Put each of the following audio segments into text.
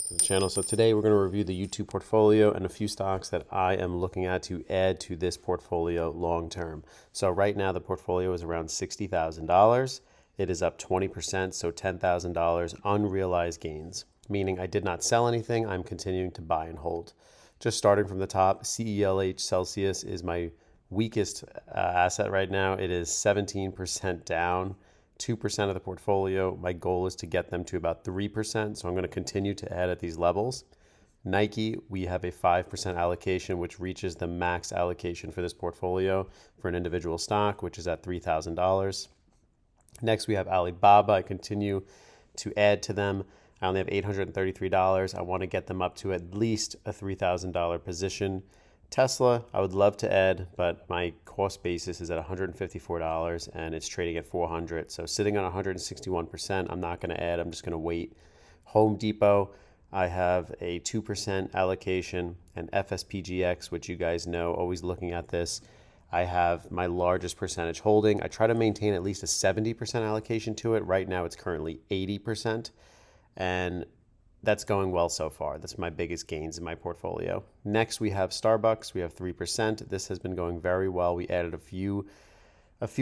To the channel. So today we're going to review the YouTube portfolio and a few stocks that I am looking at to add to this portfolio long term. So right now the portfolio is around $60,000. It is up 20%, so $10,000 unrealized gains, meaning I did not sell anything. I'm continuing to buy and hold. Just starting from the top, CELH Celsius is my weakest asset right now. It is 17% down. 2% of the portfolio. My goal is to get them to about 3%, so I'm going to continue to add at these levels. Nike, we have a 5% allocation, which reaches the max allocation for this portfolio for an individual stock, which is at $3,000. Next, we have Alibaba. I continue to add to them. I only have $833. I want to get them up to at least a $3,000 position. Tesla, I would love to add, but my cost basis is at $154 and it's trading at $400. So sitting on 161%, I'm not going to add. I'm just going to wait. Home Depot, I have a 2% allocation, and FSPGX, which you guys know, always looking at this. I have my largest percentage holding. I try to maintain at least a 70% allocation to it. Right now it's currently 80%. And that's going well so far. That's my biggest gains in my portfolio. Next, we have Starbucks. We have 3%. This has been going very well. We added a few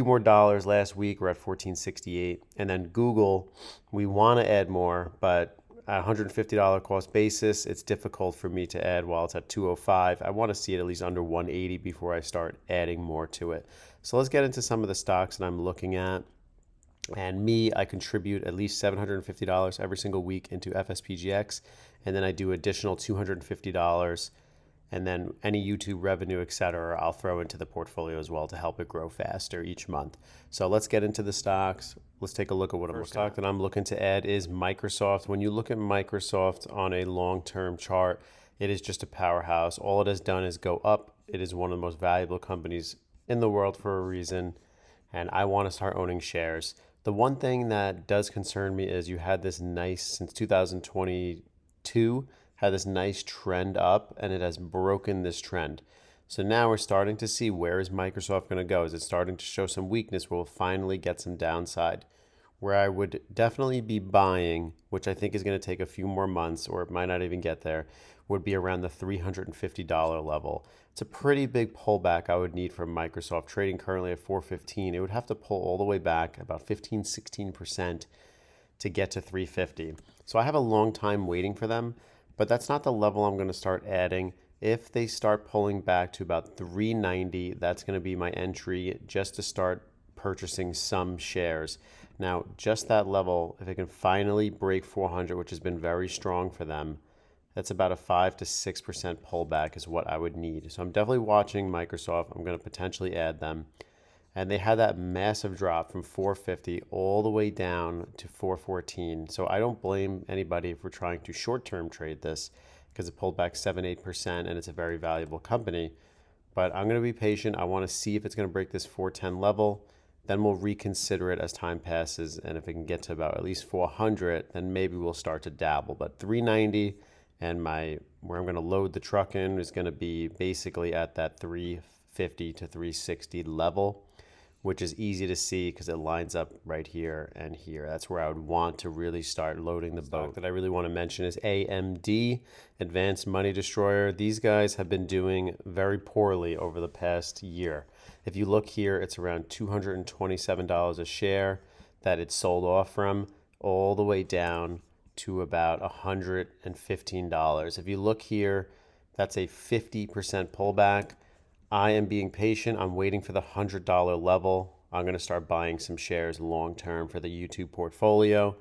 more dollars last week. We're at $14.68. And then Google, we want to add more, but at $150 cost basis, it's difficult for me to add while it's at $205. I want to see it at least under $180 before I start adding more to it. So let's get into some of the stocks that I'm looking at. And me, I contribute at least $750 every single week into FSPGX, and then I do additional $250, and then any YouTube revenue, etc., I'll throw into the portfolio as well to help it grow faster each month. So let's get into the stocks. Let's take a look at what I'm looking at. That I'm looking to add is Microsoft. When you look at Microsoft on a long-term chart, it is just a powerhouse. All it has done is go up. It is one of the most valuable companies in the world for a reason, and I want to start owning shares. The one thing that does concern me is you had this nice, since 2022, had this nice trend up, and it has broken this trend. So now we're starting to see, where is Microsoft going to go? Is it starting to show some weakness where we'll finally get some downside? Where I would definitely be buying, which I think is going to take a few more months, or it might not even get there, would be around the $350 level. It's a pretty big pullback I would need from Microsoft, trading currently at $415. It would have to pull all the way back about 15-16% to get to $350. So I have a long time waiting for them, but that's not the level I'm going to start adding. If they start pulling back to about $390, that's going to be my entry just to start purchasing some shares. Now, just that level, if it can finally break 400, which has been very strong for them, that's about a 5 to 6% pullback is what I would need. So I'm definitely watching Microsoft. I'm going to potentially add them. And they had that massive drop from 450 all the way down to 414. So I don't blame anybody if we're trying to short-term trade this, because it pulled back 7-8% and it's a very valuable company. But I'm going to be patient. I want to see if it's going to break this 410 level. Then we'll reconsider it as time passes. And if it can get to about at least 400, then maybe we'll start to dabble. But 390 and where I'm going to load the truck in is going to be basically at that 350 to 360 level, which is easy to see because it lines up right here and here. That's where I would want to really start loading the boat. That I really want to mention is AMD, Advanced Money Destroyer. These guys have been doing very poorly over the past year. If you look here, it's around $227 a share that it sold off from, all the way down to about $115. If you look here, that's a 50% pullback. I am being patient. I'm waiting for the $100 level. I'm going to start buying some shares long term for the YouTube portfolio.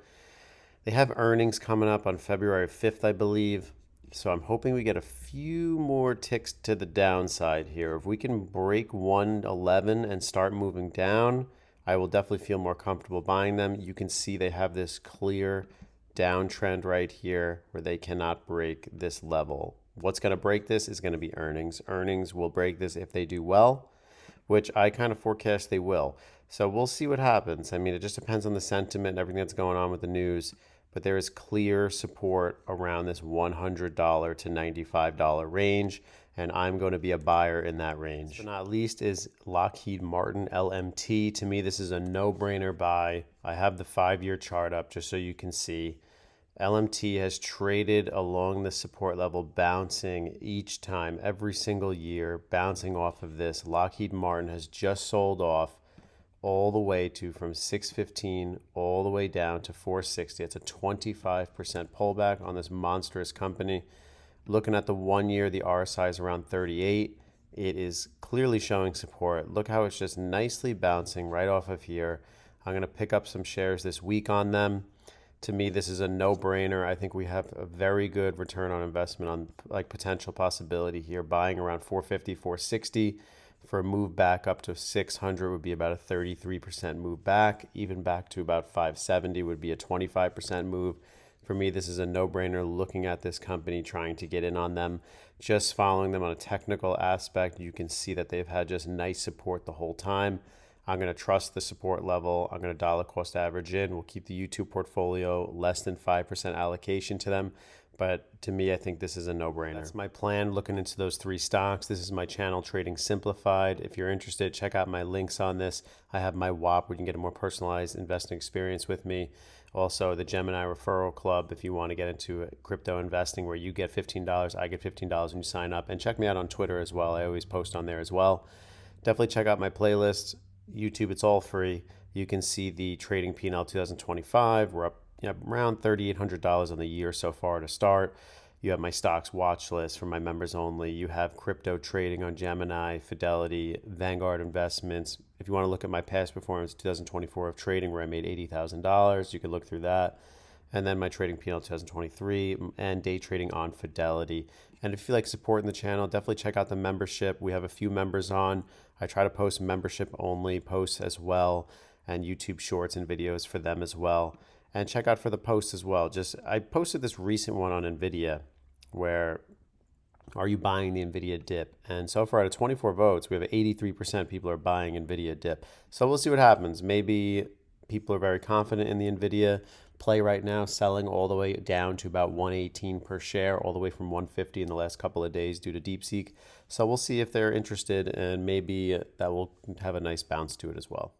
They have earnings coming up on February 5th, I believe. So I'm hoping we get a few more ticks to the downside here. If we can break 111 and start moving down, I will definitely feel more comfortable buying them. You can see they have this clear downtrend right here where they cannot break this level. What's going to break this is going to be earnings. Earnings will break this if they do well, which I kind of forecast they will. So we'll see what happens. I mean, it just depends on the sentiment and everything that's going on with the news. But there is clear support around this $100 to $95 range, and I'm going to be a buyer in that range. Last but not least is Lockheed Martin, LMT. To me, this is a no-brainer buy. I have the 5-year chart up just so you can see. LMT has traded along the support level, bouncing each time, every single year, bouncing off of this. Lockheed Martin has just sold off all the way to from 615 all the way down to 460. It's a 25% pullback on this monstrous company. Looking at the 1 year, the RSI is around 38. It is clearly showing support. Look how it's just nicely bouncing right off of here. I'm going to pick up some shares this week on them. To me, this is a no-brainer. I think we have a very good return on investment on like potential possibility here. Buying around 450, 460 for a move back up to 600 would be about a 33% move back. Even back to about 570 would be a 25% move. For me, this is a no-brainer looking at this company, trying to get in on them. Just following them on a technical aspect, you can see that they've had just nice support the whole time. I'm going to trust the support level. I'm going to dollar cost average in. We'll keep the YouTube portfolio less than 5% allocation to them. But to me, I think this is a no-brainer. That's my plan looking into those 3 stocks. This is my channel, Trading Simplified. If you're interested, check out my links on this. I have my WAP where you can get a more personalized investing experience with me. Also, the Gemini Referral Club, if you want to get into crypto investing, where you get $15, I get $15 when you sign up. And check me out on Twitter as well. I always post on there as well. Definitely check out my playlist. YouTube, it's all free. You can see the Trading P&L 2025. We're up around $3,800 on the year so far to start. You have my stocks watch list for my members only. You have crypto trading on Gemini, Fidelity, Vanguard Investments. If you want to look at my past performance, 2024 of trading where I made $80,000, you can look through that. And then my Trading P&L 2023 and day trading on Fidelity. And if you like supporting the channel, definitely check out the membership. We have a few members on. I try to post membership only posts as well, and YouTube shorts and videos for them as well. And check out for the posts as well. I posted this recent one on NVIDIA where are you buying the NVIDIA dip? And so far out of 24 votes, we have 83% people are buying NVIDIA dip. So we'll see what happens. Maybe people are very confident in the NVIDIA play right now, selling all the way down to about 118 per share, all the way from 150 in the last couple of days due to DeepSeek. So we'll see if they're interested, and maybe that will have a nice bounce to it as well.